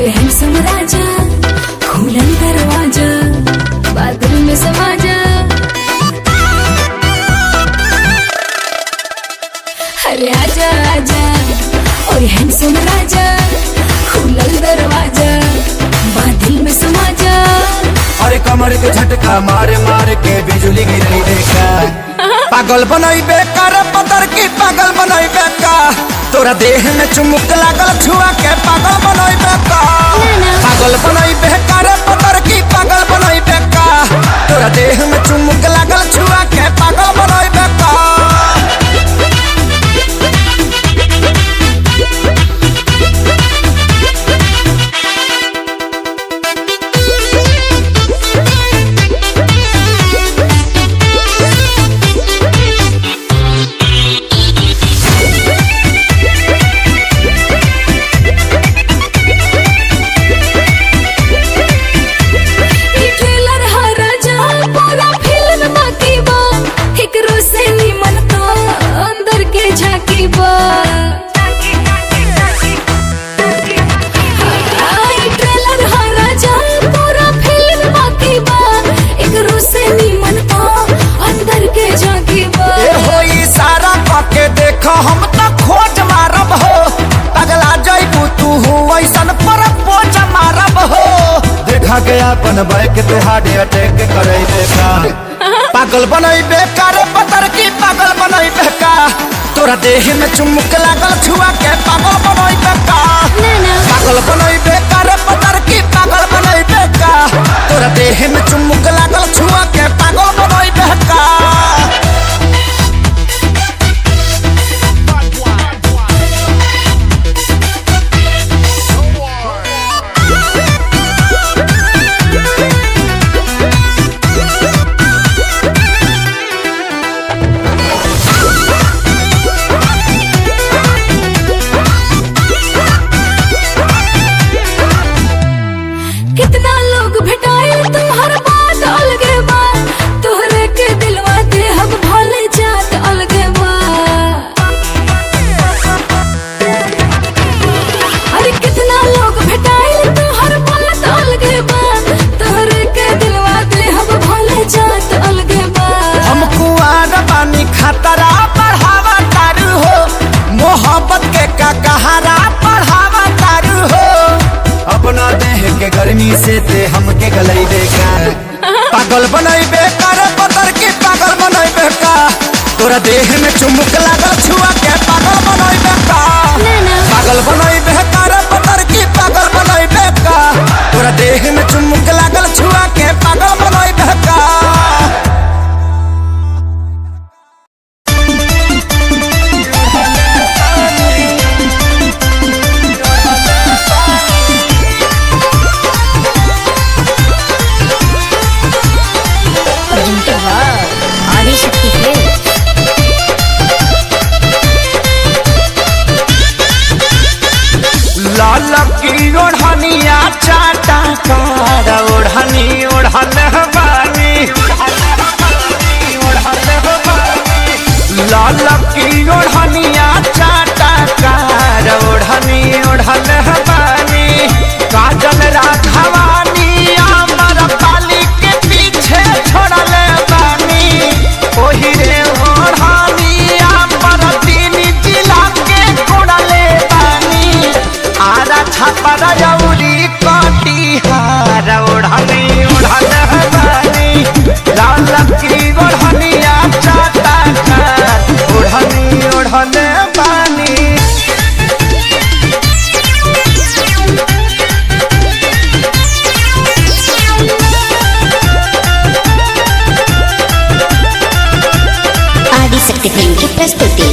अरे हैंडसम राजा खुला दरवाजा बादल में समा जा। अरे आजा आजा ओए हैंडसम राजा खुला दरवाजा बादल में समा जा। अरे कमर के झटका मारे मारे के बिजली गिरी देखा पागल बनाई बेकार पतर की पागल बनाई बेका तोरा देह में चुमुक लागल छुआ के पागल बनाई बेका पागल बनाई बेकार पतर की पागल बनाई बेका तोरा देह में चुमुक लागल छुआ के पागल बनाई बेका। हम तो खोज मारब हो पगला जइबू तू ऐसन पर पोज मारब हो देखा के अपन बैक पे हार्ट अटैक करे देखा पागल बनई बेकार पतर की पागल बनई बेका तोरा देह में चुमुक लागल छुआ के पागल बनई बेका पागल बनई बेकार पतर की पागल बनई बेका तोरा देह में चुमुक लागल छुआ के पागल बनई बेका। कितना लोग भेटाए तुम्हार बात अलगे बा तोहरे के दिलवा दे हम भले जात अलगे बा। अरे कितना लोग भेटाए तुम्हार बात अलगे बा तोहरे के दिलवा दे हम भले जात अलगे बा। हम कुआर पानी खतरा बढ़ावा तारू हो मोहब्बत के का कहारा बढ़ावा तारू हो अपना देह के गर्मी से ते हमके गलई देखा पागल बनई बेकार पतर की पागल बनई बेका तोरा देह में चुमुक लागल छुआ के पागल बनई बेका पागल बनई बेकार पतर की पागल बनई बेका तोरा देह में चुमुक लागल छुआ के पागल बनई बेका। लाल की ओढ़निया चाटा कार ओढ़नी ओढ़न बानी लाल की ओढ़निया चाटा कार ओढ़नी ओढ़न बानी काजल राघवानी अमर पाली के पीछे छोड़ल बानी ओही रे ओढ़नी अमर तीन जिला के कोड़ले बानी आरा छापरा जौरी कटिहार ओढ़नी ओढ़न बानी लाल की ओढ़निया चाटा कार ओढ़नी ओढ़न बानी। आदिशक्ति फिल्म की प्रस्तुति।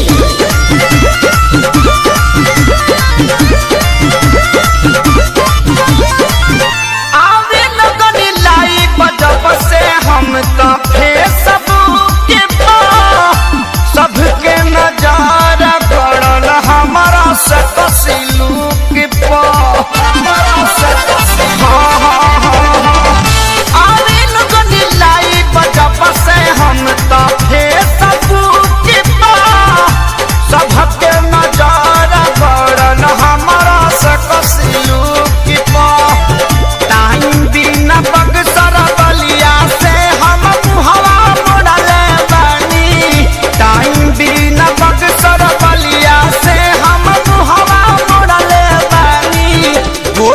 आवे लगनी लाई बजब से हम तो फेस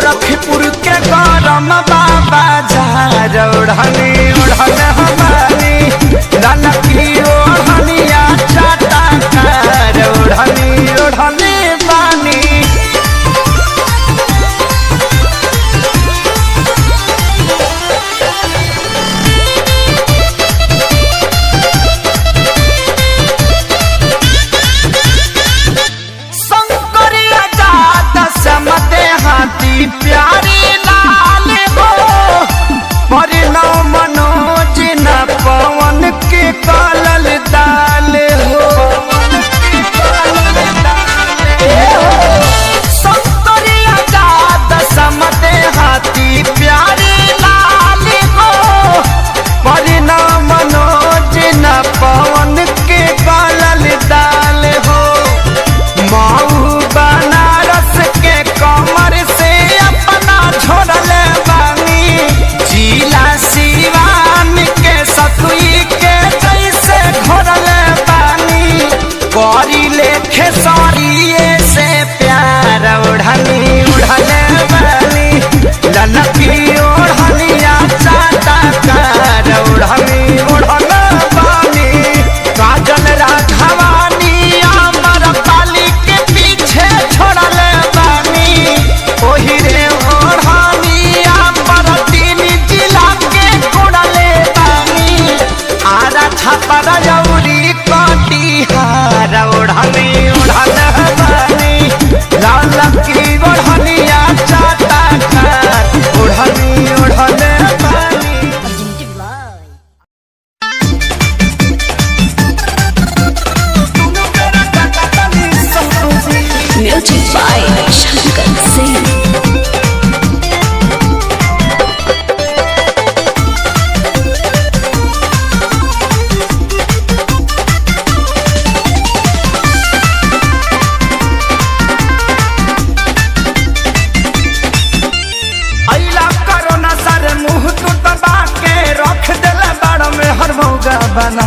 गोरखपुर के गरम बाबा जार ओढ़नी ओढ़न हमारी ललकी ओढ़निया चाटा कार ओढ़नी ओढ़नी बानी। हाथी प्यारी लाल हो परिणव मनोज न पवन के कलल दाल हो संतरिया जात समते हाथी प्यारी लाल हो परिणव मनोज न पवन के कलल दाल हो। माऊ बनारस के कमर से अपना छोड़ल बानी जिला सिवान के सतुई के जैसे घोरल बानी करी लेखे सरिये से प्यार ओढ़नी उड़ल बानी ललकी ओढ़निया चाटा कार ओढ़नी ओढ़ल बानी काजल राघवानी अमर पाली के पीछे छोड़ल बानी ओही रे ओढ़निया पर तीन जिला के कोड़ले बानी आरा छापर जौरी कटिहार ओढ़नी ओढ़ल बानी ललकी ओढ़निया चाटा कार ओढ़नी ओढ़ल बानी। Music by Shankar Singh. अइला कोरोना सर मुँह तू दबा के रख देला बाड़ में हर मौगा बना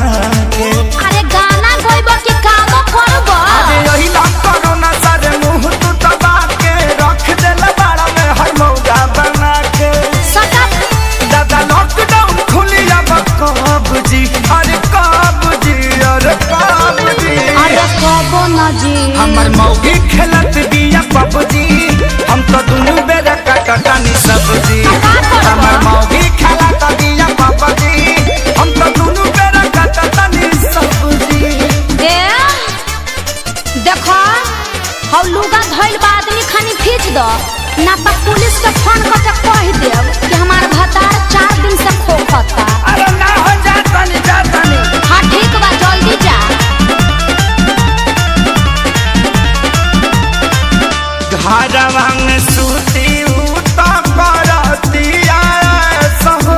के। अरे गाना गाइबो कि काम करबो? अरे अइला कोरोना सर मुँह तू दबा के रख देला बाड़ में हर मौगा बना के। सटक दादा लॉकडाउन खुली अब कब जी अरे कब जी अरे कब जी अरे कबो ना जी हमर मौगी खेलत बिया पबजी हम तो दुनू बेरा कटनी सब्जी हमर मौगी खेलत बिया पबजी हम तो दुनू बेरा कटनी सब्जी। ए देखो हौ लुगा धइल बा आदमी खानी खींच दो ना तो पुलिस के फोन करके कह देब कि हमार भतार 4 दिन से खोखता। अरे ना हो जातनी जातनी हाँ ठीक बा जल्दी जा। घरवा में सूती उता करतिया सहो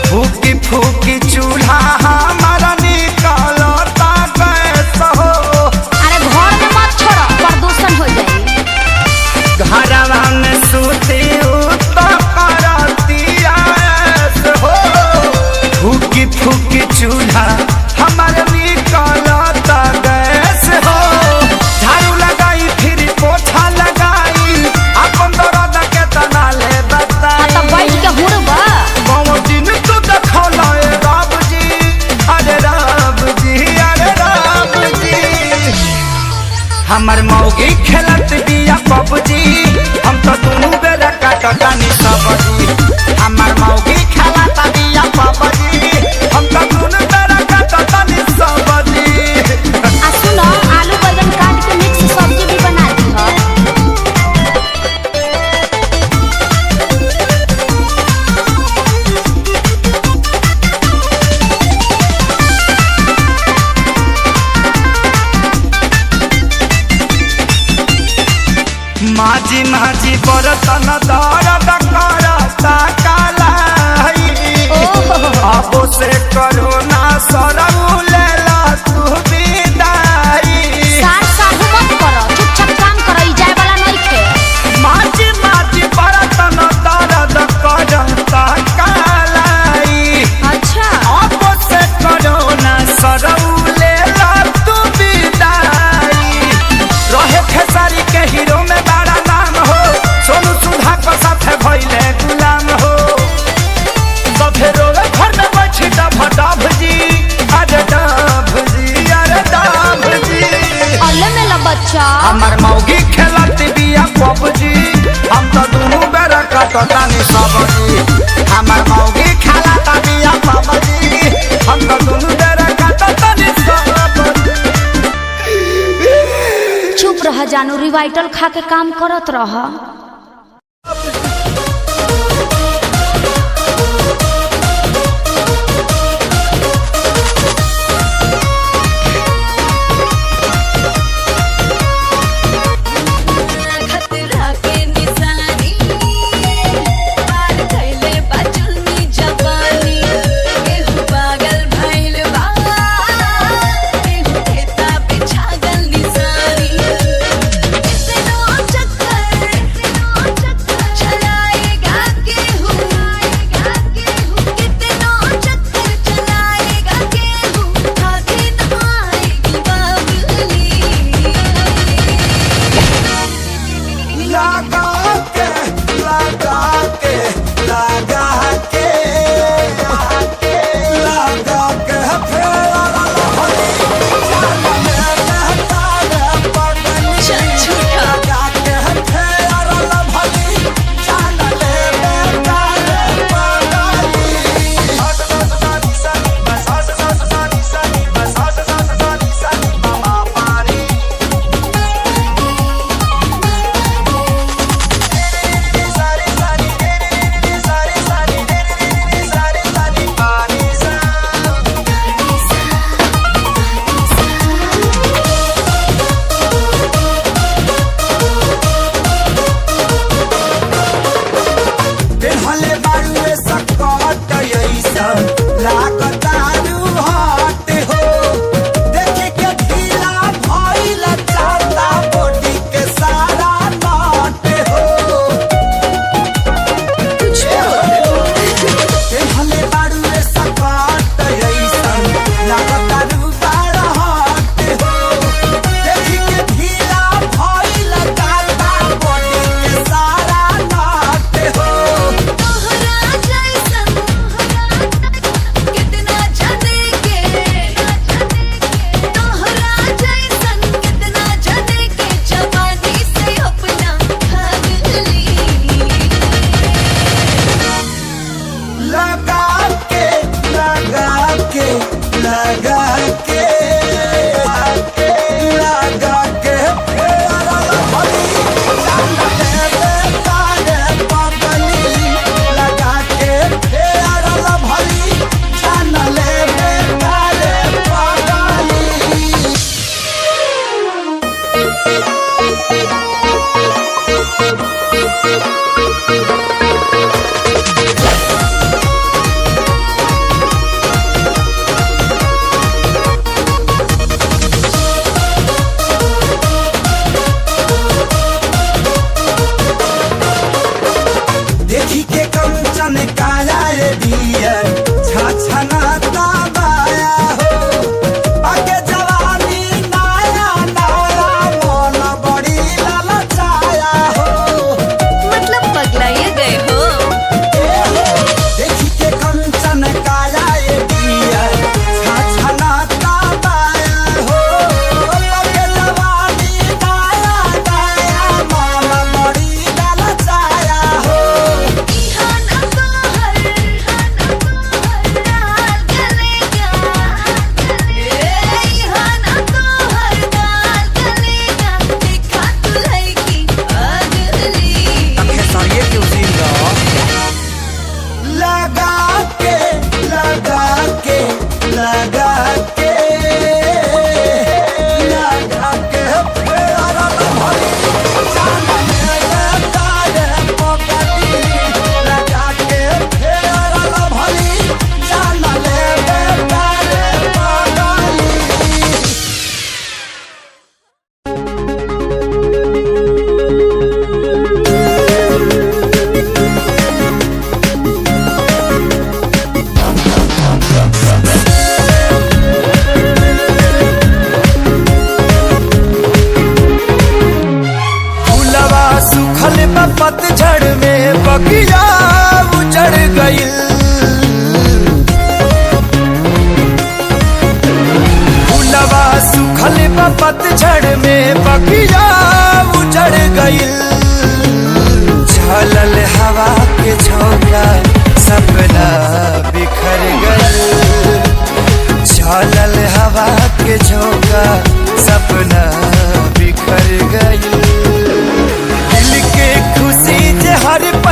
फूकी फूकी चूल्हा हमारा निकलता गैस हो। अरे घर में मत छोड़ो प्रदूषण हो जाई। घरवा में सूती उता करतिया हो फूकी फूकी चूल्हा हमारे निकलता गैस हो। झाड़ू लगाई फिर पोछा लगाई अपन दर्द के तना ले बता तो बैठ के हुड़बा कौन दिन तू देखौला ए रब जी अरे रब जी अरे रब जी। हमर मौगी खेलत बिया पबजी हम तो दुनू बेरा कटनी सब्जी हमर मौगी खेलत बिया पबजी हम तो दुनू बेरा कटनी सब्जी। आ सुनो आलू बैंगन काट के मिक्स सब्जी भी बना दी हो। माझी माझी बरतन दर्द करता कालाई अब से करोना सरऊ लेला तू विदाई। सार साहू मत करो चुपचाप काम करो ई जाए वाला नहीं थे। माझी माझी बरतन दर्द करता कालाई अच्छा अब से करोना सरऊ लेला तू विदाई। रहे खेसारी के हीरो में बड़ा नाम हो सोनू सुधा काटतानी सबजी हमार मौगी खाला तबिया सबजी हम तो दोनों बेरा काटतानी सबजी। चुप रह जानू, रिवाइटल खा के काम करत रह।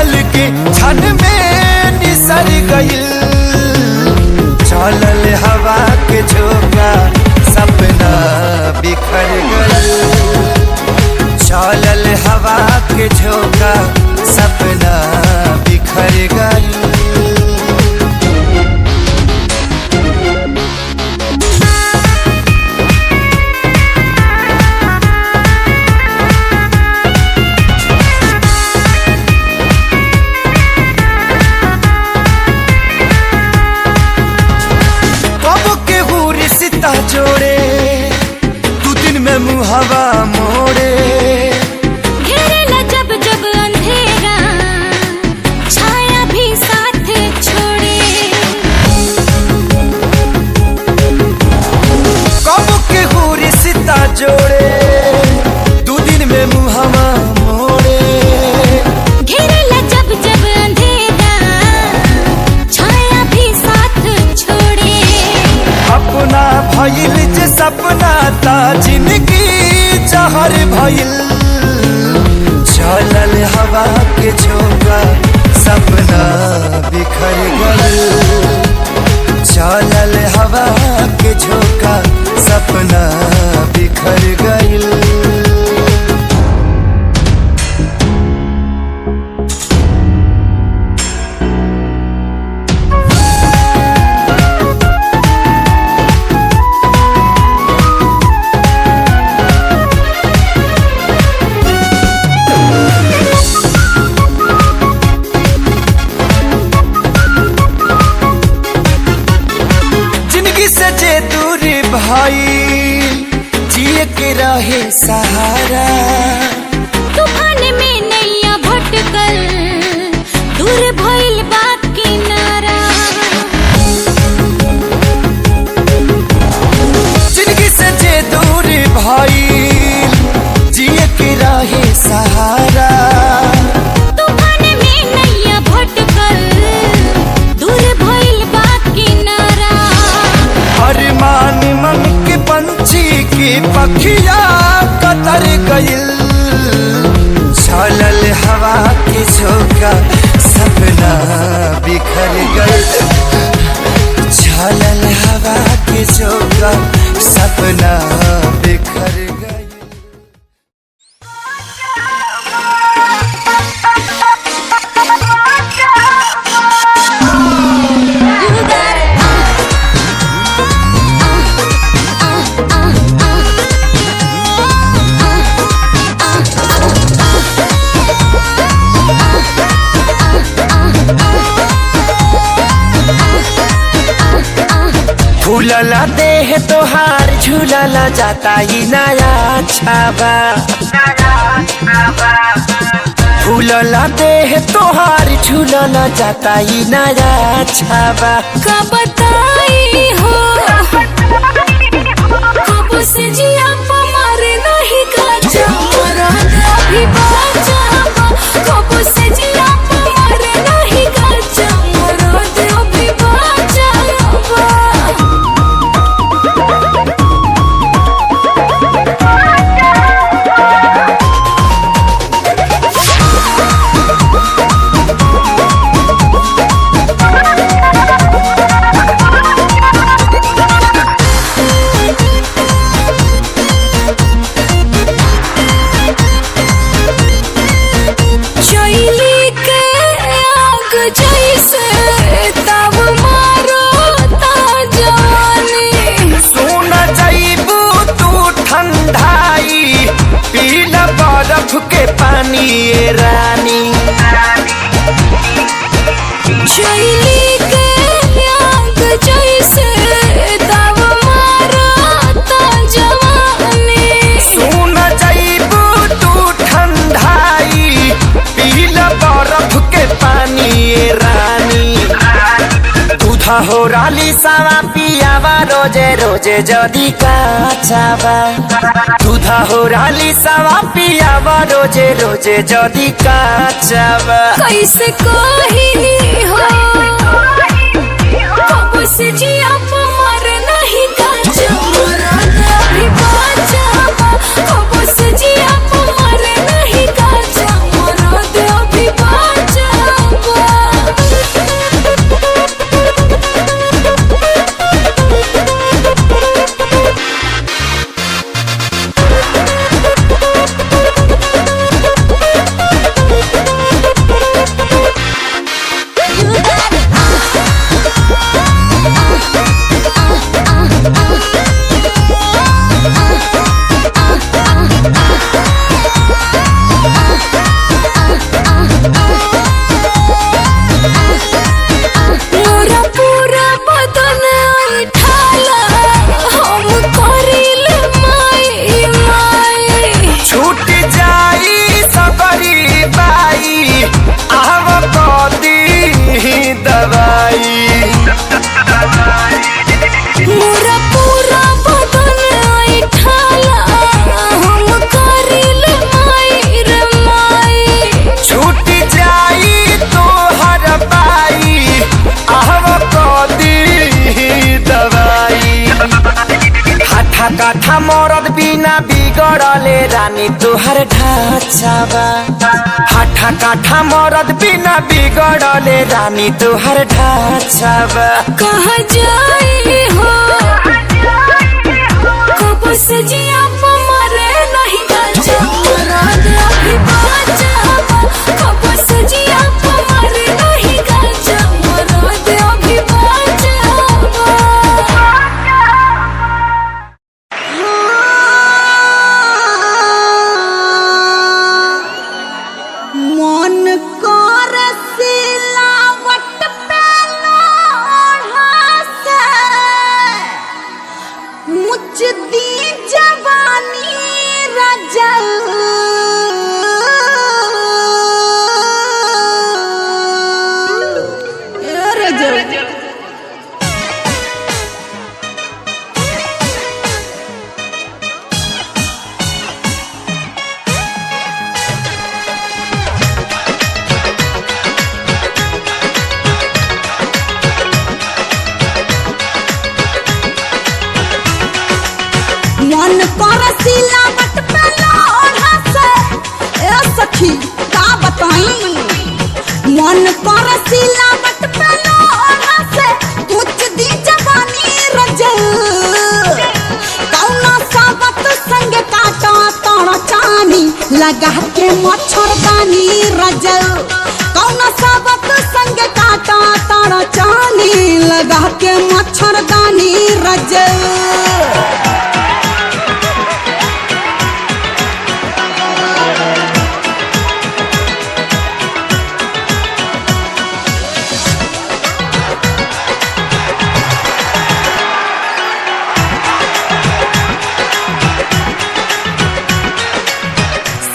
पल के क्षण में निसर गइल। चलल हवा के झोंका सपना बिखर गइल। चलल हवा के झोंका सपना बिखर गइल। जोड़े तू दिन में मुहावा मोड़े। घेरेला जब जब अंधेरा छाया भी साथ छोड़े। कब के हो रिश्ता जोड़े तू दिन में मुहावा मोड़े। घेरेला जब जब अंधेरा छाया भी साथ छोड़े। अपना भइल जे सपना ता जिंदगी जहर भइल। चलल हवा के झोंका सपना बिखर गइल। चलल हवा के झोंका सपना बिखर गइल। भाई जिए के रहे सहारा। तूफान में नैया भटकल दूर भइल बा किनारा। जिंदगी से जे दूर भाई जिए के रहे सहारा। तूफान में नैया भटकल दूर भइल बा किनारा। अरमान मन के पंछी की पखिया कतर गइल। चलल हवा के झोंका सपना बिखर गइल। चलल हवा के झोंका सपना बिखर गइल। फूलला देह तोहार झूलला जाता ही नया छावा। फूलला देह तोहार झूलला जाता ही नया छावा। का बताई हो कब से जिया मारे नहीं काचा अभी बाचा। कब से जिया मारे नहीं काचा अभी बाचा। के पानी ये रानी। शैली के आग जैसे दाव मारा ता जवानी। सुन जाइबू तू ठंडाई पीला बर्फ के पानी ये रानी। दूधा हो राली सावा पियावा रोजे रोजे जदी काचावा। दूधा हो राली सावा पियावा रोजे रोजे जदी काचावा। कैसे कही हो कब से जिया मर नहीं काचा अभी बाचा। कब से जिया मर नहीं काचा अभी बाचा। बिगड़ले रानी तुहर ढांचावा हाथा काठा मरद बिना बिगड़ले रानी तुहर ढांचावा कहाँ जाए हो कब से जिया मरे नहीं गाजा रात अभी बाजा कब से जिया मरे नहीं गाजा रात अभी बाजा मन कर सिलावट पे लोढ़ा से मुझ दी जवानी रजल मन कर सिलावट पे लोढ़ा से ए सखी का बताई मन कर सिलावट पे लोढ़ा से कुछ दी जवानी रजल कौना साबत संग काटा तोड़ चानी लगा के मच्छरदानी रजल कौना साबत संग काटा तोड़ चानी लगा के मच्छरदानी रजल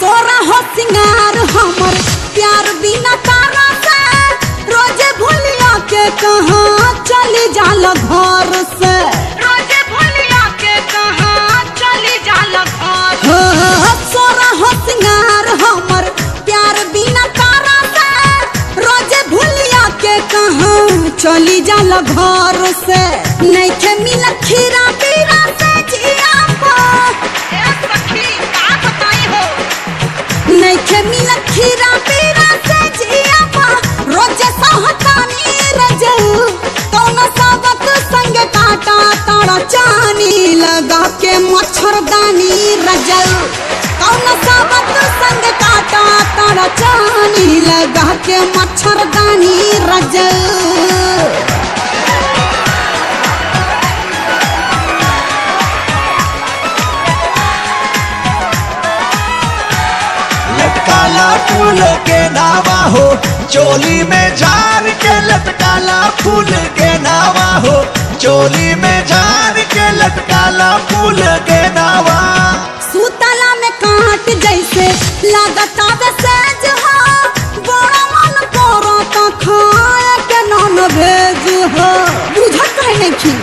सिंगार हमर प्यार बिना तारा से रोजे भूलिया के कहाँ चली जाल घर से रोजे भूलिया के कहाँ चली जाल घर सोरा हो सिंगार हमर प्यार बिना तारा से रोजे भूलिया के कहाँ चली जाल घर से नहीं खे मिल खीरा पीरा से जिया नहीं खे मिल खीरा पीरा से जिया रोज सहतानी रजल कौन साबत संग काटा ताड़ा चानी लगा के मच्छरदानी रजल कौन साबत संग काटा ताड़ा चानी लगा के मच्छरदानी रजल लटकाला फूल के नावा हो चोली में झार के लटकाला फूल के नावा हो चोली में झार के लटकाला फूल के नावा सूतला में काट जैसे लागता वैसेज हो बड़ा मन करो तो खाए के नॉन भेज हो बुझत है नहीं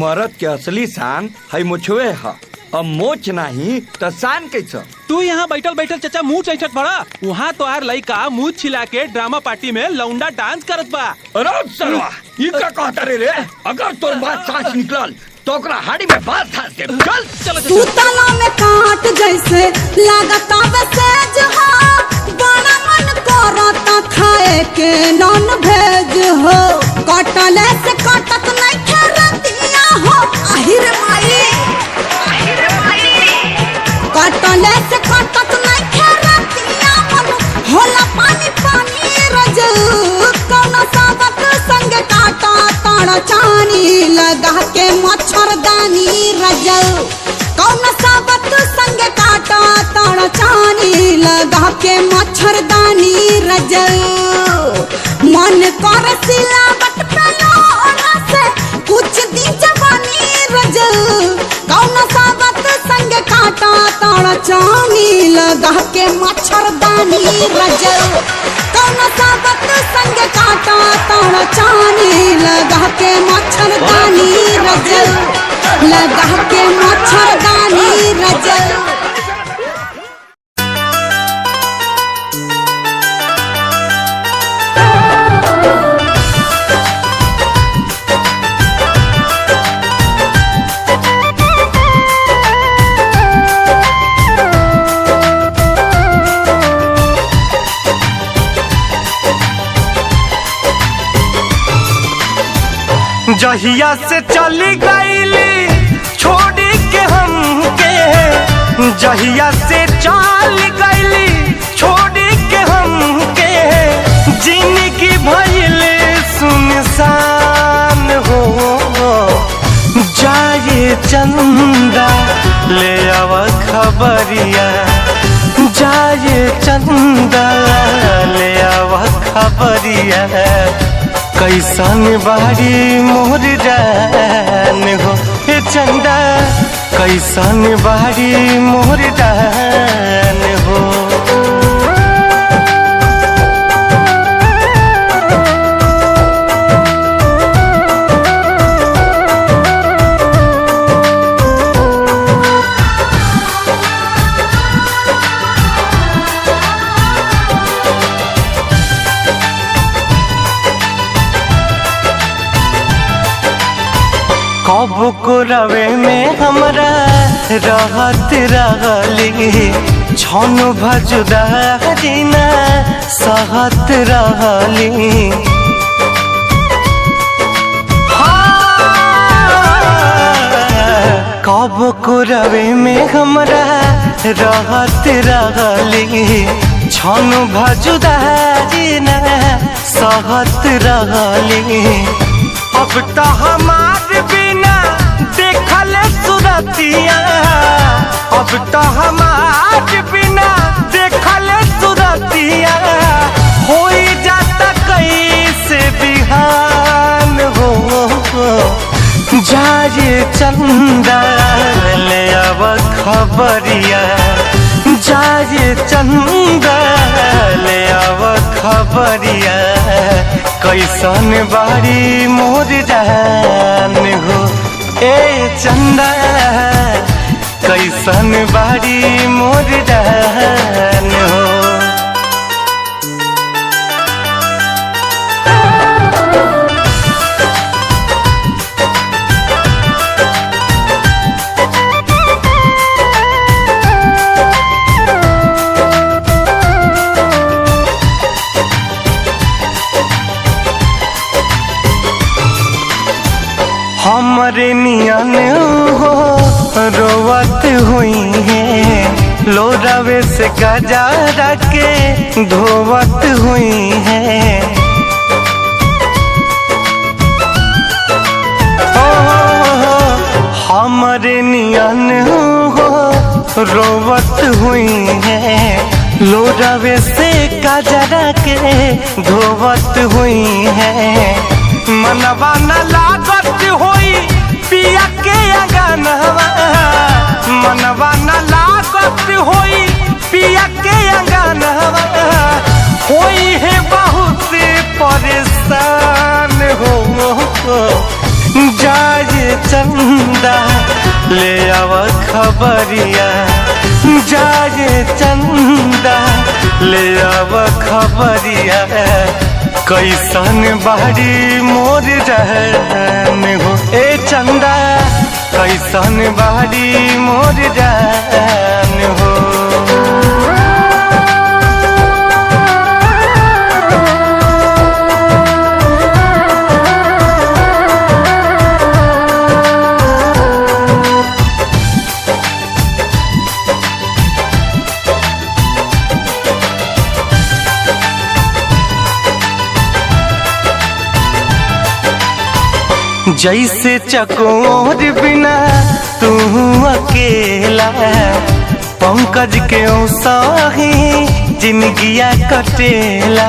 मरद के असली शान है मुछवे है अब मोच नहीं तो शान कैसा तू यहाँ बैठल बैठल चाचा मुँह चैचत पड़ा वहाँ तो आर लड़का मुँह छिला के ड्रामा पार्टी में लौंडा डांस करत बा। अरे सरवा ये क्या कहता रे अगर तोर बात सांस निकलल तो ओकरा हाड़ी में बात सांस दे चल चल सूतला में काट जैसे लागता वैसेज हो बड़ा मन करता खाए के नॉन भेज हो कटले से कटत नहीं खरतिया हो आहिर माई कटले से कटत नहीं खरतिया मन होला पानी पानी रजल कौन साबत संग काटा ताड़ा चानी लगा के मच्छरदानी रजल कौन साबत संग काटा ताड़ा चानी लगा के मच्छरदानी रजल मन कर सिलावट पे लोढ़ा से कुछ दी जवानी रजल कौन साबत संग काटा ताड़ा चानी लगा के मच्छरदानी रजल कौन साबत संग काटा ताड़ा चानी लगा के मच्छरदानी रजल लगा के मच्छरदानी रजल जहिया से चली गईली छोड़ के हमके, जहिया से चल गईली छोड़ के हमके, जिंदगी भइल सुनसान हो। जाए चंदा ले आव खबरिया, जाए चंदा ले आव खबरिया, कैसन बारी मोर जान हो। हे चंदा कैसन बारी मोर जान हो। कब को रवे में हमरा रहत रहली, छन भजुदा जीना सहत रहली। कब को रवे में हमरा रहत रहली, छन भजुदा जीना सहत रहली। अब तो हमार बिना देखल सुरतिया, अब तो हमार बिना देखल सुरतिया, हो जाता कैसे बिहान हो। जाए चंदा ले आव खबरिया, जाए चंदा ले आव खबरिया, कैसन बारी मोर जान हो। ए चंदा कैसन बारी मोर जान हो। हमरे नियन हो रोवत हुई है, लोरावे से गजारा के धोवत हुई है। हमरे नियन हो रोवत हुई है, लोरावे से गजारा के धोवत हुई है। मनवा न लागत होई पिया के अंगनवा, मनवा न लागत होई पिया के अंगनवा, होई है बहुत परेशान हो। जाए चंदा ले आव खबरिया, जाए चंदा ले आव खबरिया, कैसन बारी मोर जान हो। ए चंदा कैसन बारी मोर जान हो। जैसे चकोर बिना तू अकेला, पंकज के साही जिंदगिया कटेला।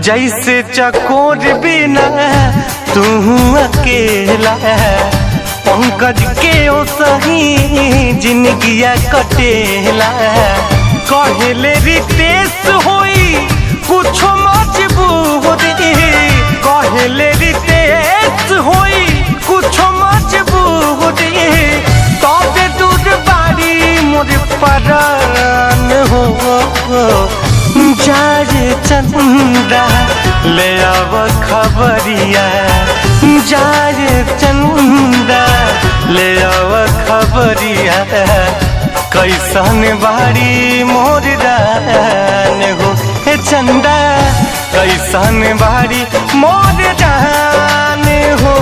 जैसे चकोर बिना तू अकेला, पंकज के साही जिंदगिया कटेला। कहले रितेश होई कुछ मजबूरी, कहले रितेश होई कुछ मजबूरी, तबे दूर बारी मोर परान हो। जाए चंदा ले आव खबरिया, जाए चंदा ले आव खबरिया, कैसन बारी मोर जान हो। हे चंदा कैसन बारी मोर जान हो।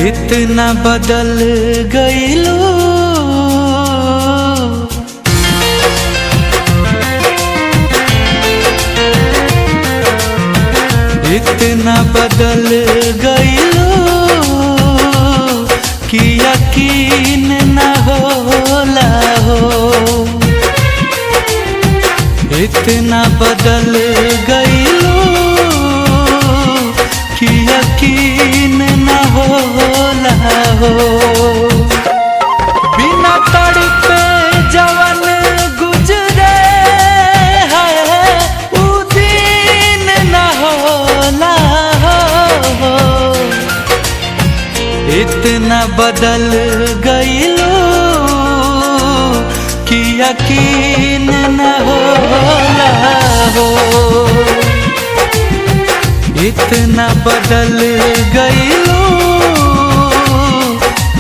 इतना बदल गईलू, इतना बदल गईलू कि यकीन न होला हो। इतना बदल गईलू कि यकीन न होला हो। बिना तड़पे जवन गुजरे है उ दिन न होला हो। इतना बदल गईलू कि यकीन न होला हो। इतना बदल गईलू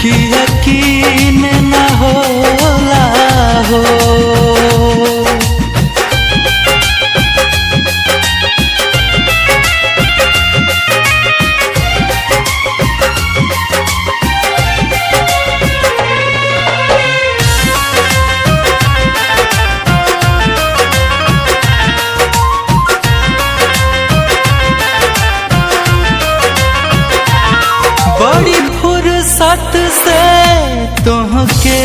कि यकीन न होला हो। बड़ी फुर्सत से तुहके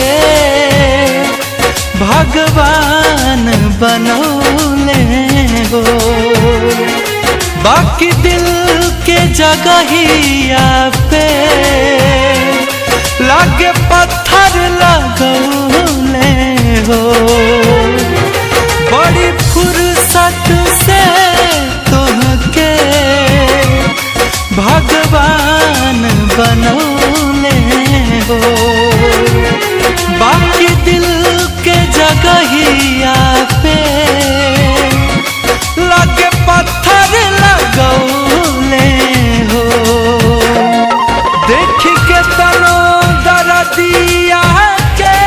भगवान बनौले हो। बाकी दिल के जगहिया पे लागे पत्थर लगौले हो। बड़ी फुर्सत से तुहके भगवान बनौले हो। बाकी दिल के जगहिया पे लगे पत्थर लगौले हो। देख के तनो दर्दिया के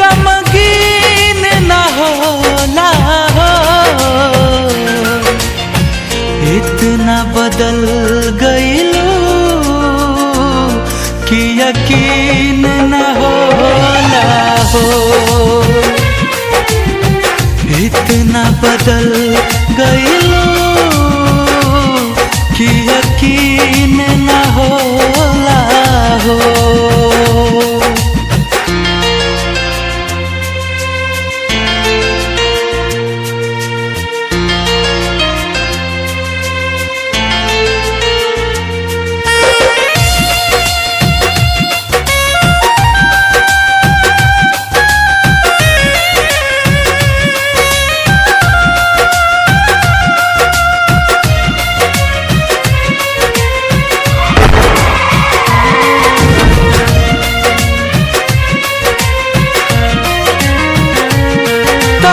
गमगीन न होला हो। इतना बदल गईलू कि यकीन न होला हो। इतना बदल गईलू कि यकीन न होला हो।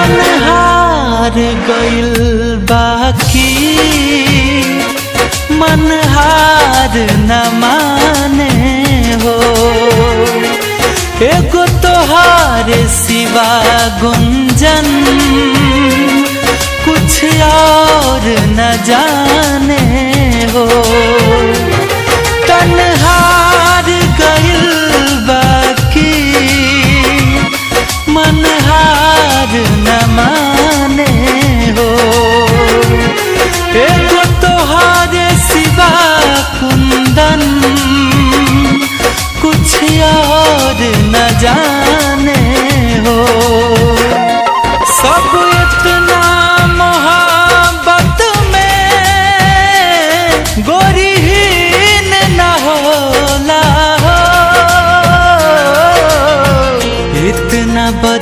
तन्हार गइल बाकी मनहार न माने हो। एगो तोहार सिवा गुंजन कुछ और न जाने हो। तन्हार गइल बाकी मनहार न माने हो। एगो तोहारे सिवा कुंदन कुछ और न जाने हो। सब इतना मोहब्बत में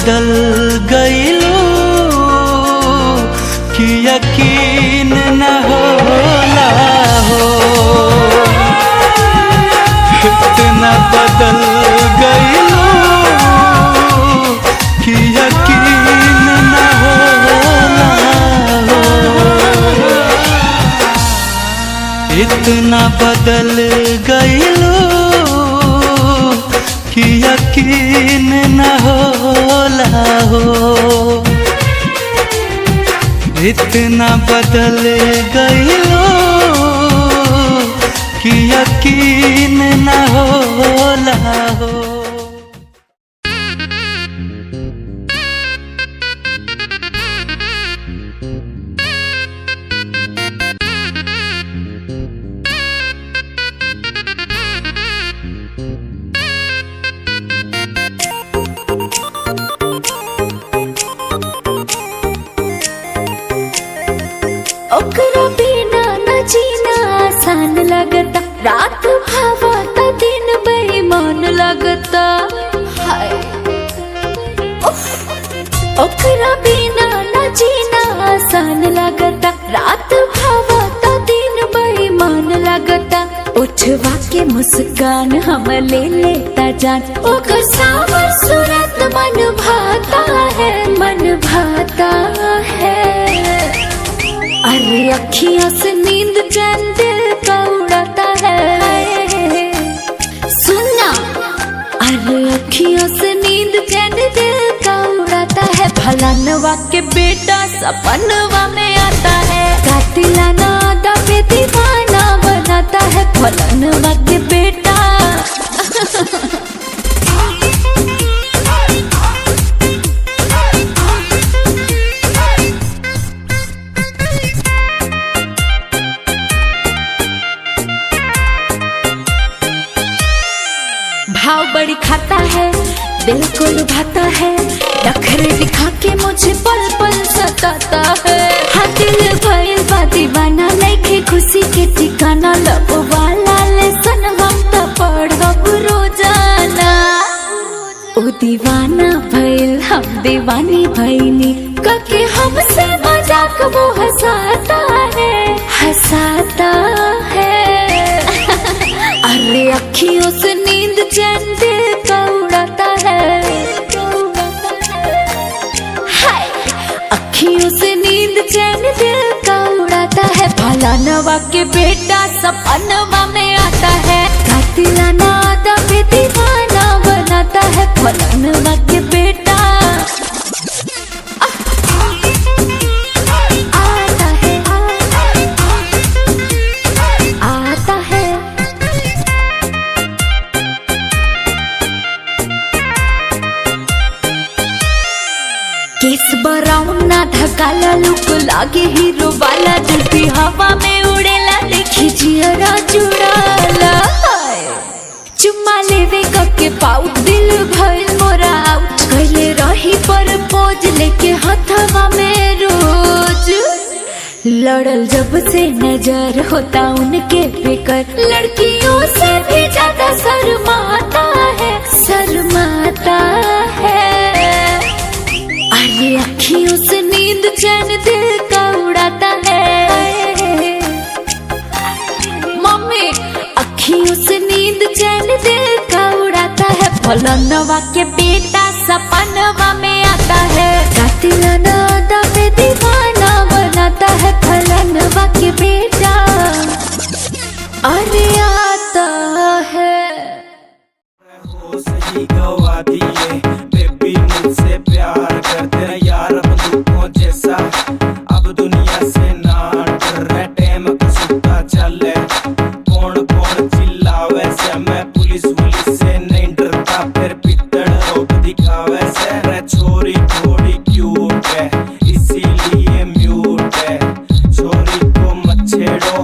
बदल गईलू कि यकीन न होला हो। इतना बदल गईलू कि यकीन न होला हो। इतना बदल गईलू कि यकीन न होला हो। इतना बदल गईलू कि यकीन न होला हो। ओकरा बिना न जीना आसान लगता, रात भावता दिन बेईमान लगता। हाय ओकरा बिना न जीना आसान लगता, रात भावता दिन बेईमान लगता। उठवा के मुस्कान हम ले लेता जान, ओकर सावर सूरत मन भाता है, मन भाता है। अरे अखियों से नींद चैन दिल का उड़ाता है। सुनना, अरे अखियों से नींद चैन दिल का उड़ाता है। फलानवा के बेटा सपनवा में आता है, कातिलाना आदा पे दीवाना बनाता है। फलानवा के बेटा भाव बड़ी खाता है, दिल को लुभाता है। नखरे दिखा के मुझे पल पल सताता है। हाँ दिल भइल बा दीवाना, लेके खुशी के ठिकाना। लबवा लाल सनम त पढ़ब रोजाना। ओ दीवाना भइल हम दीवानी भइनी, कके हमसे मजाक वो हंसाता है, हंसाता है। अरे अखियों से नींद चैन दिल का उड़ाता है। हाय अखियों से नींद चैन दिल का उड़ाता है। फलानवा के बेटा सपनवा में आता है, कातिलाना आदा पे दीवाना बनाता है। फलानवा के बेटा आता है, आता है। केस बराउन ना ढकाला, लुक लागे हीरो वाला। जुल्फी हवा में उड़ेला, देखी जियरा जुड़ाला। चुम्मा लेवे कके पाउट, दिल भइल मोरा आउट। कैले रही पर पोज लेके हथवा में रोज। लड़ल जब से नजर होता उनके बेकर, लड़कियों से भी ज्यादा शर्माता है, शर्माता है। अरे अखियों से नींद चैन दिल का उड़ाता है। मम्मी अखियों से नींद चैन दिल का उड़ाता है। फलानवा के बेटा सपनवा में आता है, कातिलाना आदा पे दीवाना बनाता है। फलानवा के बेटा अरे आता है। सही गवा दिए बेबी मुझसे प्यार कर, तेरा यार बंदूकों जैसा। अब दुनिया से ना डर, टाइम का सुता चले। कौन कौन चिल्लावे से, मैं पुलिस से नहीं डरता। फिर पितड़ रोक दिखावे से। रे छोरी थोड़ी क्यूट है, इसीलिए म्यूट है। छोरी को मत छेड़ो,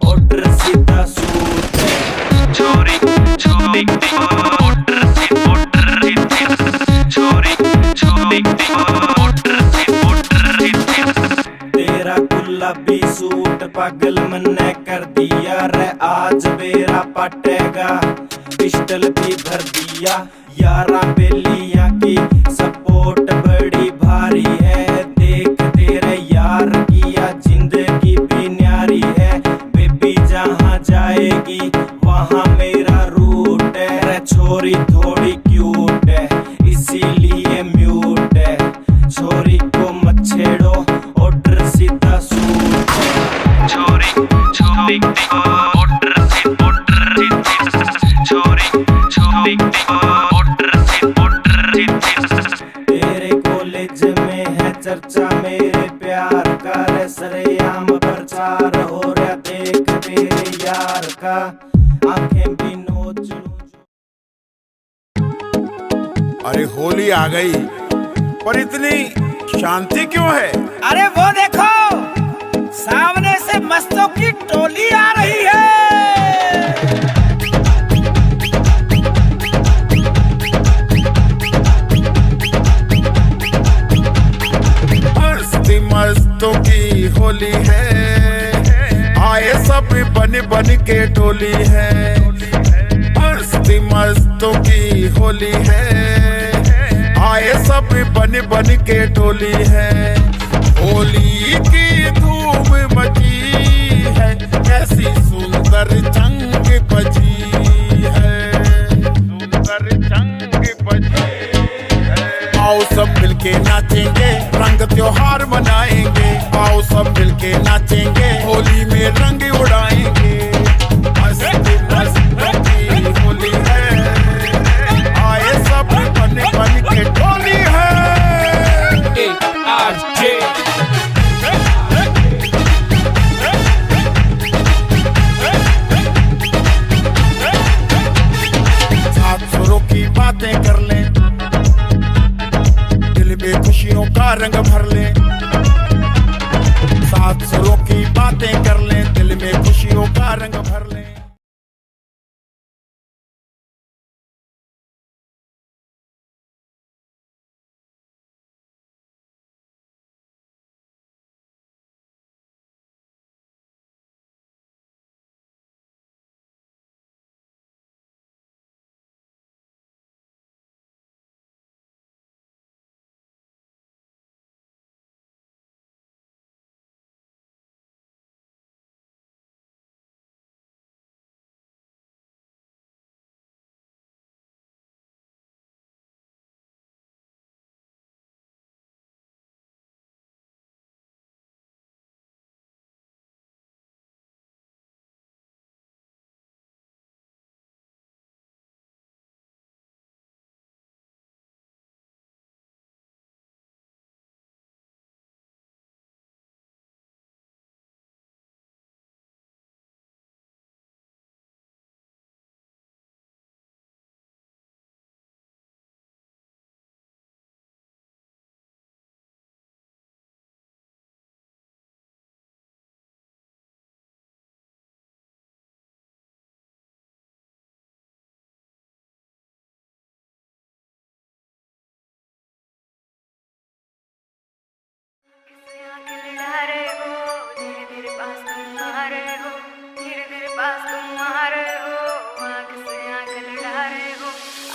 ऑर्डर सीधा सूट है। छोरी छोरी तेरा गुलाबी सूट पागल मन्ने कर दिया रे। आज मेरा पटेगा, पिस्टल भी भर दिया। यारा बेलिया की सपोर्ट चोट बड़ी भारी है, देख तेरे यार की या जिंदगी भी न्यारी है। बेबी जहाँ जाएगी वहाँ मेरा रूट है। छोरी थोड़ी क्यूट है इसीलिए म्यूट है। छोरी को मत छेड़ो ऑर्डर सीधा सूट है। छोरी छोरी ऑर्डर छोरी तेरे कॉलेज में है चर्चा मेरे प्यार का। रे सरेआम प्रचार हो रहा देख तेरे यार का। आंखें भी नोच लूं। अरे होली आ गई पर इतनी शांति क्यों है? अरे वो देखो सामने से मस्तों की टोली आ रही है। मस्तों की होली है, आए सब बन बन के टोली है। मस्तों की होली है, आए सब बन बन के टोली है। होली की धूम मची है, कैसी सुंदर जंग बजी है, सुंदर जंग बजी है। आओ सब मिलके नाचेंगे, रंग त्योहार मनाएंगे। आओ सब मिलके नाचेंगे, होली में रंग उड़ाएंगे। मस्ती मस्ती होली है, आए सब बन बन के टोली है। सात सुरों की बातें कर लें, खुशियों का रंग भर ले। सात सुरों की बातें कर ले, दिल में खुशियों का रंग भर ले।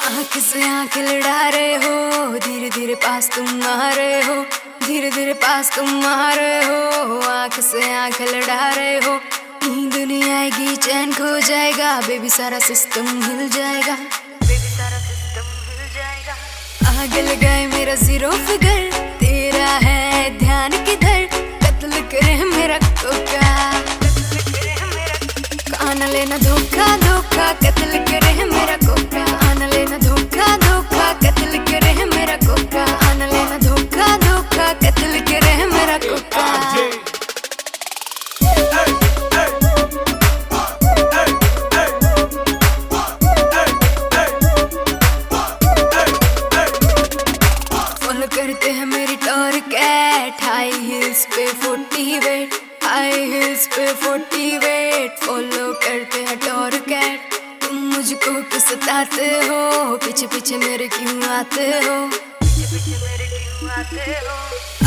आँख से आँख लड़ा रहे हो, धीरे धीरे पास तुम आ रहे हो, धीरे धीरे पास तुम आ रहे हो। आँख से आँख लड़ा रहे हो, नींद नहीं आएगी चैन खो जाएगा। बेबी सारा सिस्टम हिल जाएगा, बेबी सारा सिस्टम हिल जाएगा। आग लगाए मेरा जीरो फिगर, तेरा है ध्यान किधर? कत्ल करे मेरा कोका, कान लेना धोखा धोखा, कत्ल करे मेरा कोका। कान लेना धोखा धोखा, कत्ल करे मेरा कोका। कान लेना धोखा धोखा, कत्ल करे मेरा कोका। फॉलो करते हैं मेरी टॉर कैट, हाई हिल्स पे 40 वेट, हाई हिल्स पे 40 वेट। फॉलो करते हैं टॉर कैट, तुम मुझको क्यों सताते हो? पीछे पीछे मेरे क्यों आते हो? पीछे पीछे मेरे क्यों आते हो?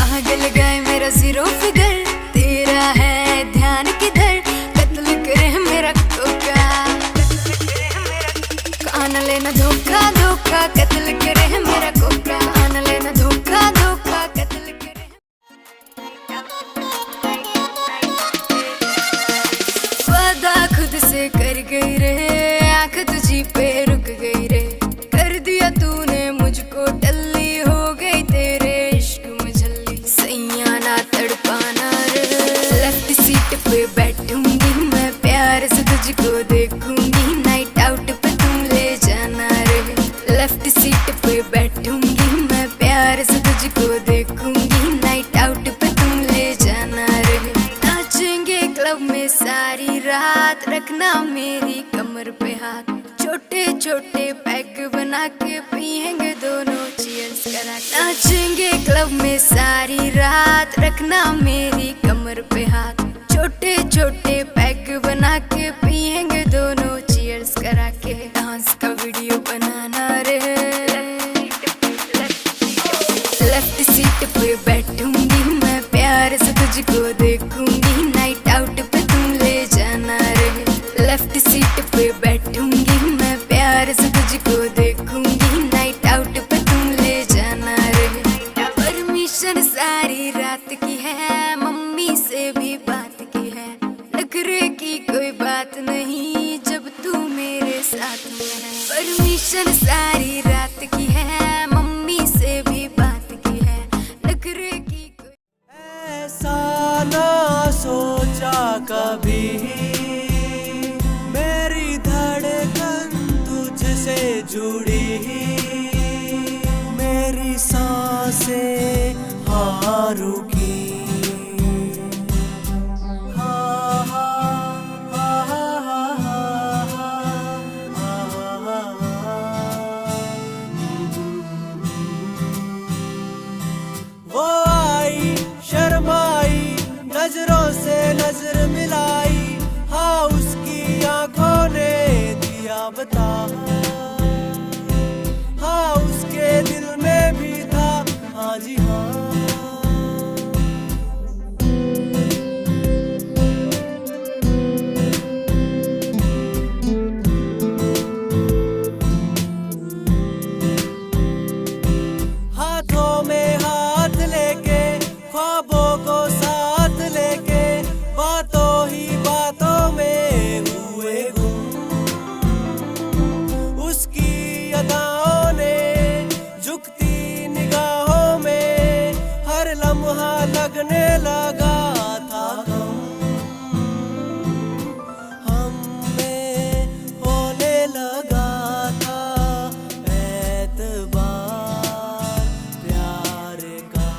आग लगाए मेरा जीरो फिगर, तेरा है ध्यान किधर? कत्ल करे मेरा कोका, कान लेना धोखा धोखा, कत्ल करे मेरा कोका। कान लेना धोखा तुझको देखूंगी, नाइट आउट पे तुम ले जाना रे। लेफ्ट सीट पे बैठूंगी मैं, प्यार से तुझको देखूंगी, नाइट आउट पे तुम ले जाना रे। नाचेंगे क्लब में सारी रात, रखना मेरी कमर पे हाथ, छोटे छोटे पैक बना के पिएंगे दोनों चीयर्स करा। नाचेंगे क्लब में सारी रात, रखना मेरी कमर पे हाथ, छोटे छोटे पैक बना के पिएंगे दोनों चीयर्स करा के। डांस का वीडियो बनाना रे। लेफ्ट सीट पे बैठूंगी मैं, प्यार से तुझको देखूंगी, नाइट आउट पे तुम ले जाना रे। लेफ्ट सीट पे बैठूंगी मैं, प्यार से तुझको देखूंगी, नाइट आउट पे तुम ले जाना रे। परमिशन सारी रात की है, मम्मी से भी बात की है, नखरे की कोई बात नहीं जब तू मेरे साथ में है। परमिशन सारी रात की है, मम्मी से भी बात की है, नखरे की कोई। ऐसा ना सोचा कभी, मेरी धड़कन तुझसे जुड़ी, मेरी सांसें हाँ रुकी। वो आई शर्माई, नजरों से नजर मिलाई, हाँ उसकी आंखों ने दिया बता, हाँ उसके दिल में भी था, हाँ जी हाँ। हाथों में हाथ लेके, ख्वाबों को साथ लेके, बातों ही बातों में हुए गुम। उसकी अदाओं ने, झुकती निगाहों में, हर लम्हा लगने लगा था गम। हमें होने लगा था एतबार प्यार का।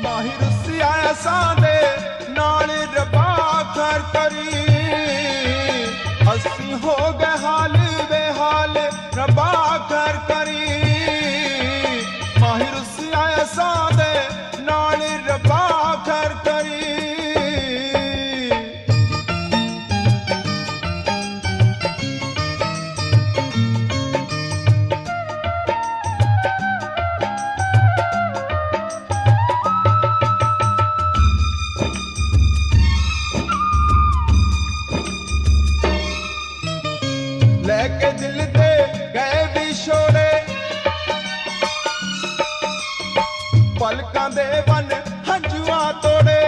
माहिर सियासा दे नाल रबा कर करी, हसी हो गए हाल बेहाल रबा कर करी। माहिर सियासा दे नाल रबा कर करी। लेके दिल दे गए विछोड़े, पलकां दे वन हंजुआ तोड़े।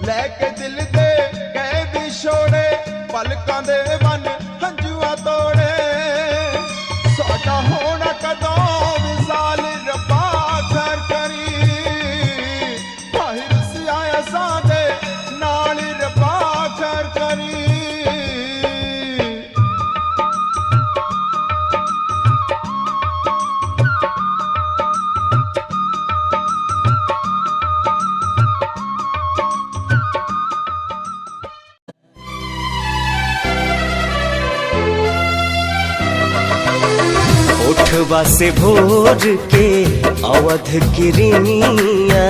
लेके दिल दे गए विछोड़े, पलकां दे वन हंजुआ तोड़े। साडा होना कदों विसाल रब्बा कर करी, माहिर सियासा दे नाल रब्बा कर करी। उठवा से भोर के अवध गिरनिया,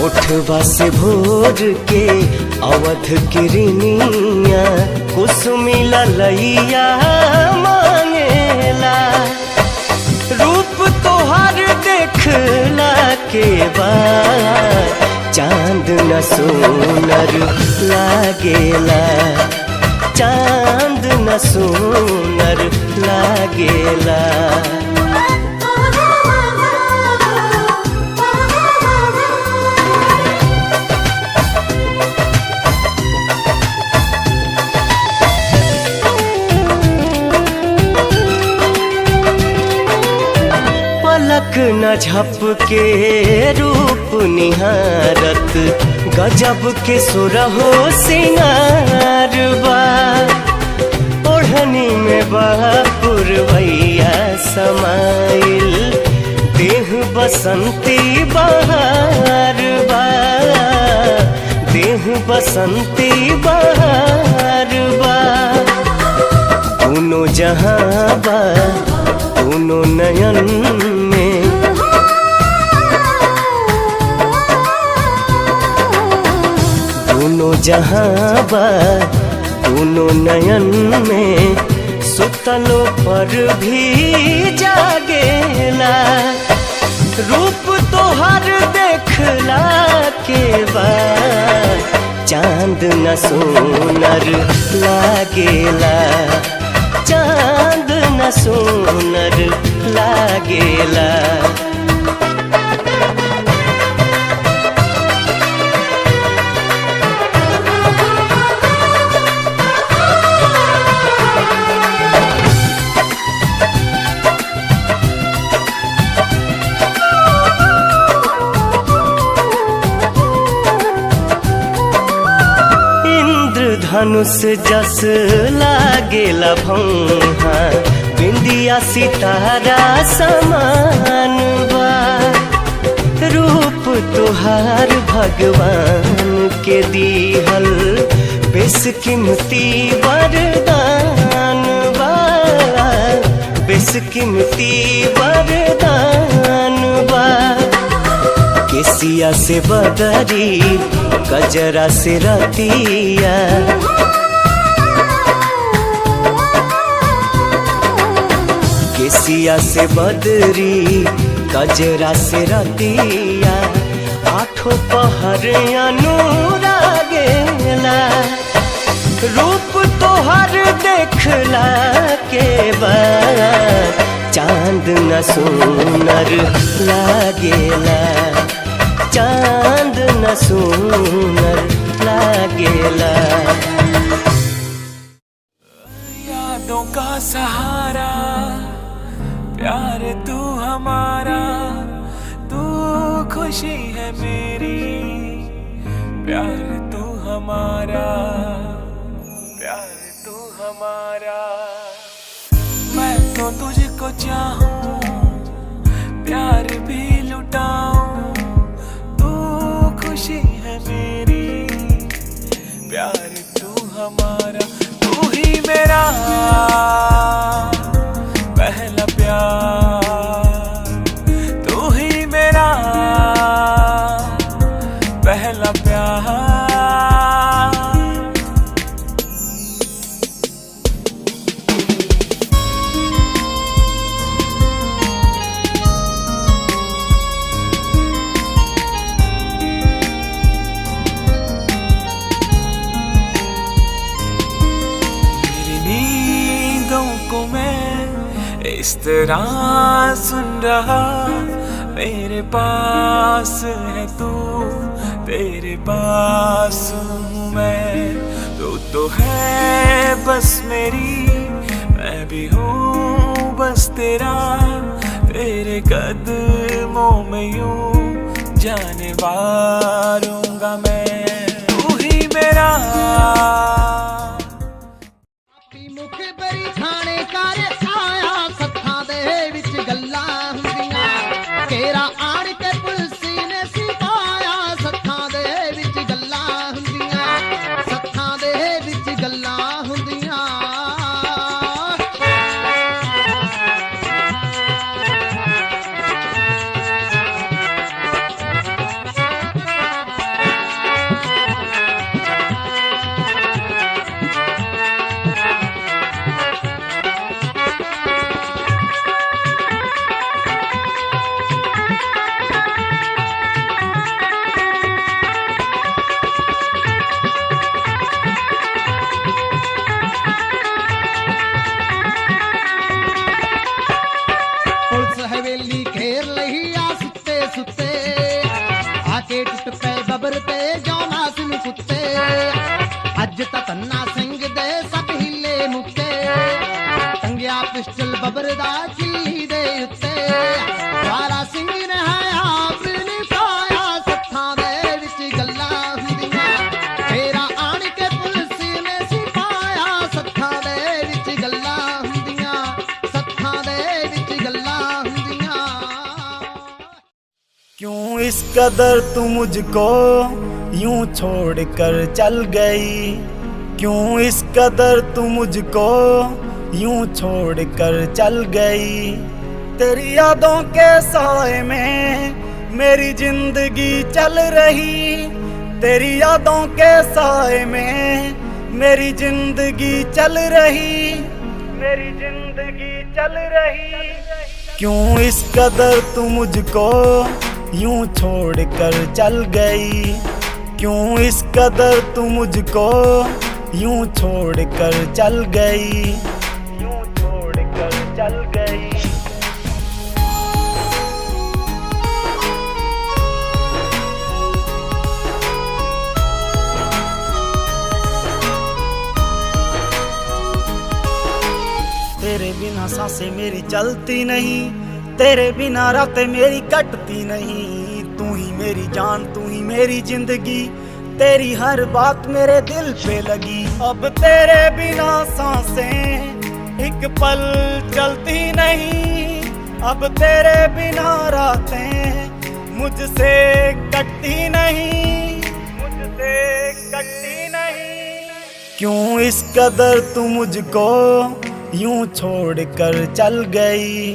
उठवा से भोर के अवध गिरनिया, कुसुमी ललैया मांगेला। रूप तोहर देखला के बाद चांद न सोनर लागेला, चांद न सोनर लागेला। पलक न झपके रूप निहारत गजब के सुरहो सिंगार बा ओढ़नी में पुरवैया समाइल देह बसंती बहार बा देह बसंती बहार बा दोनों जहां बा दोनों नयन में दोनों जहां बा दोनों नयन में सुतलों पर भी जागेला रूप तोहर देखला के बाद चांद न सोनर लागेला चांद न सोनर लागेला धनुष जस लागेला भौहा बिंदिया सितारा समान बा रूप तुहार भगवान के दीहल बेशकीमती वरदान बा बेशकीमती वरदान बा केसिया से बदरी गजरा से रतिया केसिया से बदरी गजरा से रतिया आठों पहर अनुरागेला रूप तोहर देखला के बाद चांद न सोनर लागेला चांद न सोनर लागेला यादों का सहारा प्यार तू हमारा तू खुशी है मेरी प्यार तू हमारा प्यार तू हमारा मैं तो तुझको चाहूं प्यार भी लुटाऊं खुशी है मेरी प्यार तू हमारा तू ही मेरा पहला प्यार तू ही मेरा पहला प्यार इस तरह सुन रहा मेरे पास है तू तेरे पास हूँ मैं तो है बस मेरी मैं भी हूँ बस तेरा तेरे कदमों में यूं जाने वारूंगा मैं तू ही मेरा मुख बरी थाने कार आया सत्था दे विच गल्लां हुंदियां केरा आड़ के पुलसी ने सिपाया सत्था दे विच गल्लां हुंदियां सत्था दे विच गल्लां हुंदियां हवेली घेर लही आ सुते सुते आके टुट पे बबर ते जौना सिन कुत्ते अज तक अन्ना सिंह दे सब हिले मुक्के टंगिया पिस्टल बबर दा किल्ली दे उत्ते क्यों इस कदर तू मुझको यूं छोड़ कर चल गई, क्यों इस कदर तू मुझको यूं छोड़ कर चल गई। तेरी यादों के साए में मेरी जिंदगी चल रही, तेरी यादों के साए में मेरी जिंदगी चल रही, मेरी जिंदगी चल रही। क्यों इस कदर तू मुझको यूं छोड़ कर चल गई, क्यों इस कदर तू मुझको यूं छोड़ कर चल गई, यूं छोड़ कर चल गई। तेरे बिना सांसें मेरी चलती नहीं, तेरे बिना रातें मेरी कटती नहीं। तू ही मेरी जान, तू ही मेरी जिंदगी, तेरी हर बात मेरे दिल पे लगी। अब तेरे बिना सांसें एक पल चलती नहीं, अब तेरे बिना रातें मुझसे कटती नहीं, मुझसे कटती नहीं। क्यों इस कदर तू मुझको यूं छोड़ कर चल गई,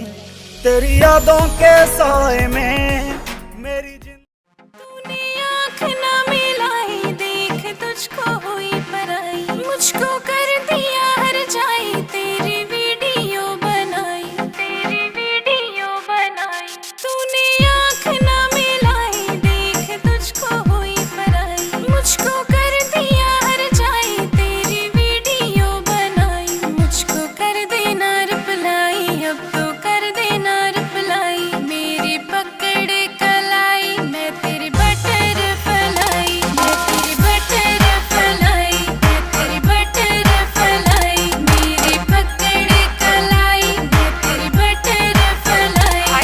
तेरी यादों के साए में मेरी तूने आँख ना मिलाई, देख तुझको हुई पराई, मुझको कर दिया हर जाई, तेरी वीडियो बनाई, तेरी वीडियो बनाई। तूने आँख ना मिलाई, देख तुझको हुई पराई, मुझको कर दिया हर जाई, तेरी वीडियो बनाई, मुझको कर देना रिप्लाई, अब तो कर देना रिप्लाई। मेरी पकड़ कलाई, मैं तेरी बटर फलाई, मैं तेरी बटर फलाई, मैं तेरी बटर फलाई। मेरी पकड़ कलाई, मैं तेरी बटर फलाई।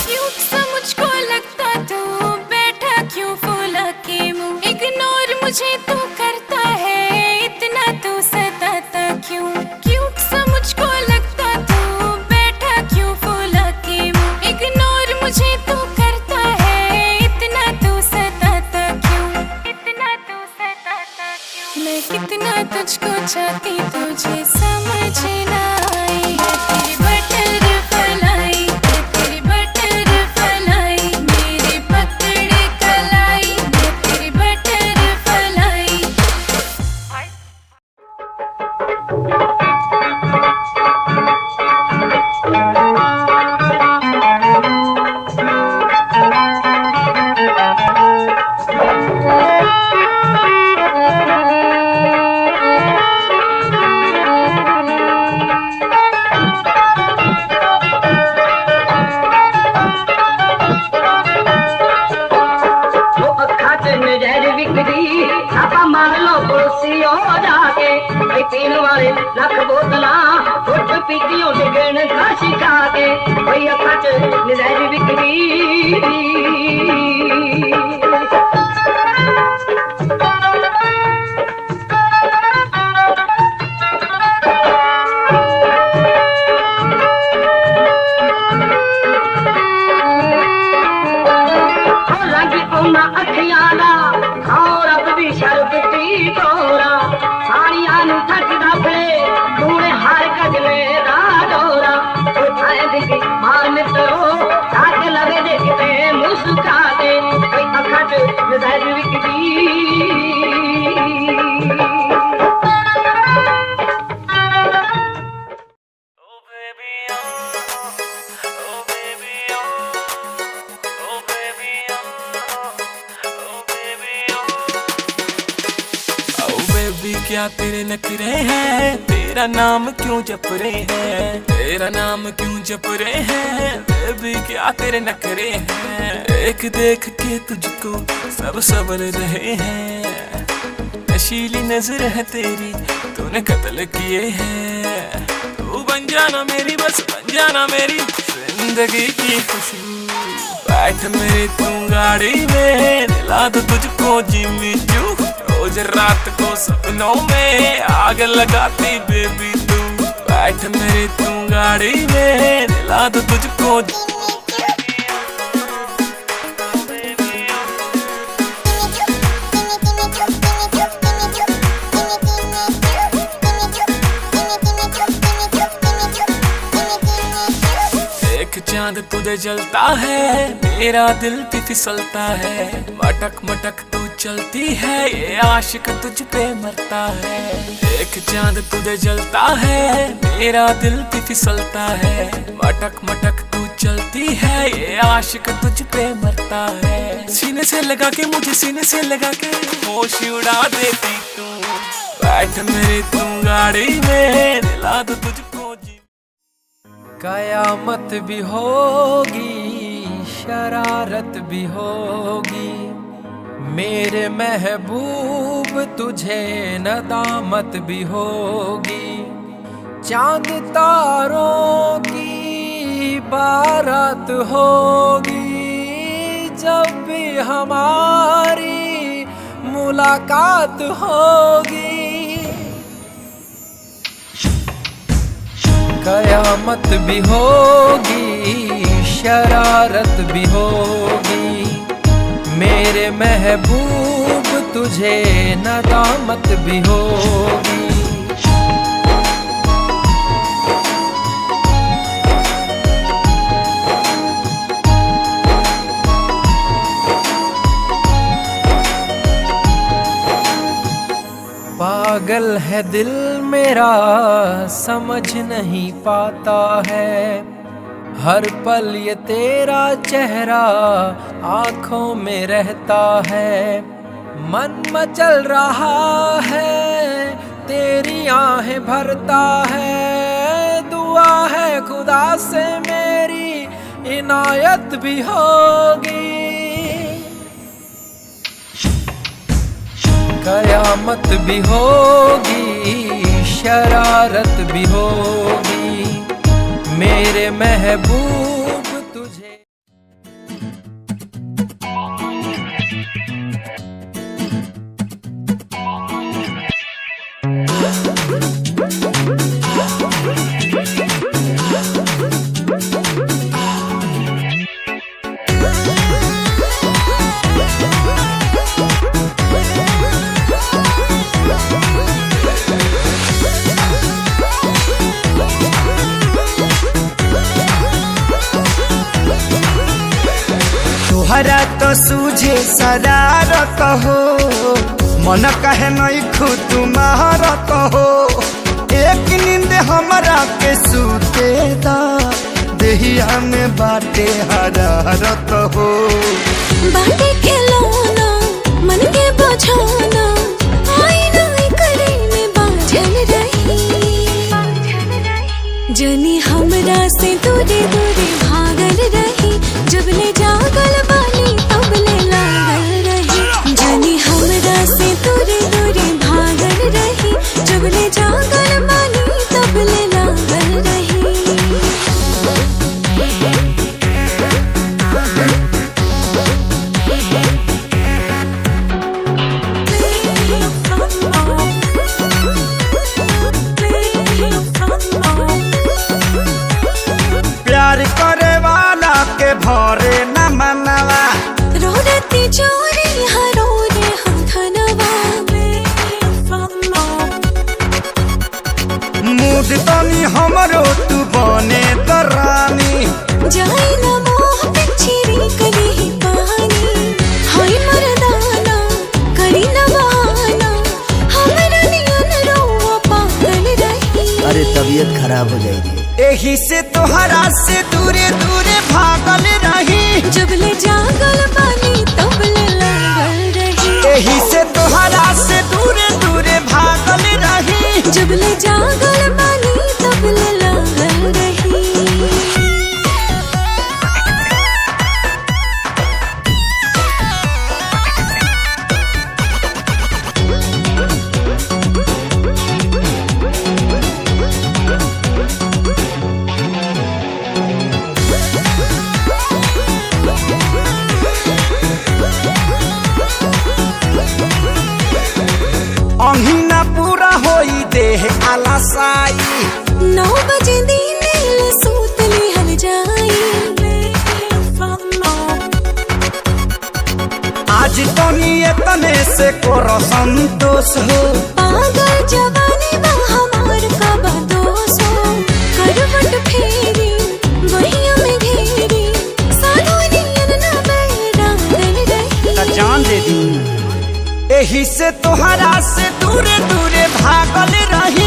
क्यूट सा मुझको लगता तू, बैठा क्यों फूला के मुंह, इग्नोर मुझे तू करता है, इतना तू सताता क्यों। क्यूट सा मुझको लगता तू, बैठा क्यों फूला के मुंह, इग्नोर मुझे तू करता है, इतना तू सताता क्यों, इतना तू सताता क्यों। मैं कितना तुझको चाहती तुझे समझ ना आई, मैं तेरी बटर फलाई, मैं तेरी बटर फलाई। मेरी पकड़ कलाई, मैं तेरी बटर फलाई। वो अखा च नजर विकदी, छापा मार लो पड़ोसी हो जाके, भाई पीन वाले लख बोतला, फुट पीतियों डिगन का सिखा के, भाई अखा च नजर विकदी। ना अखियाला खाओ रब दी शरबती तोरा, साड़ियां नू थकदा फिरे तूने हर गजले दा डोरा। उठाए दिखी मार मित्रो, ताके लगे देखते मुस्का दे, कोई अखा च नजर विकदी। क्या तेरे नखरे हैं, तेरा नाम क्यों जप रहे हैं, तेरा नाम क्यों जप रहे हैं। बेबी क्या तेरे नखरे हैं, एक देख के तुझको सब सबर रहे हैं। नशीली नजर है तेरी, तूने कत्ल किए हैं। तू बन जाना मेरी, बस बन जाना मेरी जिंदगी की खुशबू। बैठ मेरी तू गाड़ी में, दिला दो तुझको जिम्मी चू, रोज रात को सपनों में आग लगाती बेबी तू। बैठ मेरी तू गाड़ी में, दिला दो तुझको चांद तुझे जलता है, मेरा दिल भी फिसलता है। मटक मटक तू चलती है, ये आशिक तुझ पे मरता है। एक चांद तुझे जलता है, मेरा दिल भी फिसलता है। मटक मटक तू चलती है, ये आशिक तुझ पे मरता है। सीने से लगा के मुझे, सीने से लगा के होश उड़ा देती तू। बैठ मेरी तू गाड़ी में, दिला दो तुझको कयामत भी होगी, शरारत भी होगी, मेरे महबूब तुझे नदामत भी होगी। चांद तारों की बारात होगी, जब भी हमारी मुलाकात होगी। कयामत भी होगी, शरारत भी होगी, मेरे महबूब तुझे नदामत भी होगी। पागल है दिल मेरा, समझ नहीं पाता है, हर पल ये तेरा चेहरा आँखों में रहता है। मन मचल रहा है, तेरी आहें भरता है, दुआ है खुदा से मेरी इनायत भी होगी। कयामत भी होगी, शरारत भी होगी, मेरे महबूब तुझे। तोहरा तो सूझे शरारत हो, मन कहे नहीं खुद तुम्हारत हो। एक नींद हमरा के सूते दा, देहिया में बाटे हरारत हो। बाटे के लौना मन के बुझाना, आईना करे में बाझल रही। जनी हमरा से दूरे दूरे भागल रही, जब ले जागल बानी तब ले लागल रही। जनी हमरा से दूरे दूरे भागल रही, जब ले जागल बानी तब ले लागल रही। प्यार करे वाला के भरे न मनवा, रोरती चोरी हरो रे हम धनवा। मूड तनी हमरो तू बने दरानी, जाई न मोह पिछरी कली ही पानी। हाय मर्दाना करी न बहाना, हमरा नियन रोवा पागल रही। अरे तबीयत खराब हो जाएगी, यही से तोहरा से दूरे दूरे भागल रही। जब ले जागल बानी तब ले लागल रही, यही से तोहरा से दूरे दूरे भागल रही। जब ले जागल बानी तब ले लागल रही। फसाई। 9 बजे दिन सूत लिहल जाई। आज तो नियतने से कोरो संतोष हो। पागल जवानी बा हमार का बदोस हो। करवट फेरी वहिया में घेरी साधुनियन ना बैरागल रही। जान दे दी एही से तोहरा से दूरे दूरे भागल रही।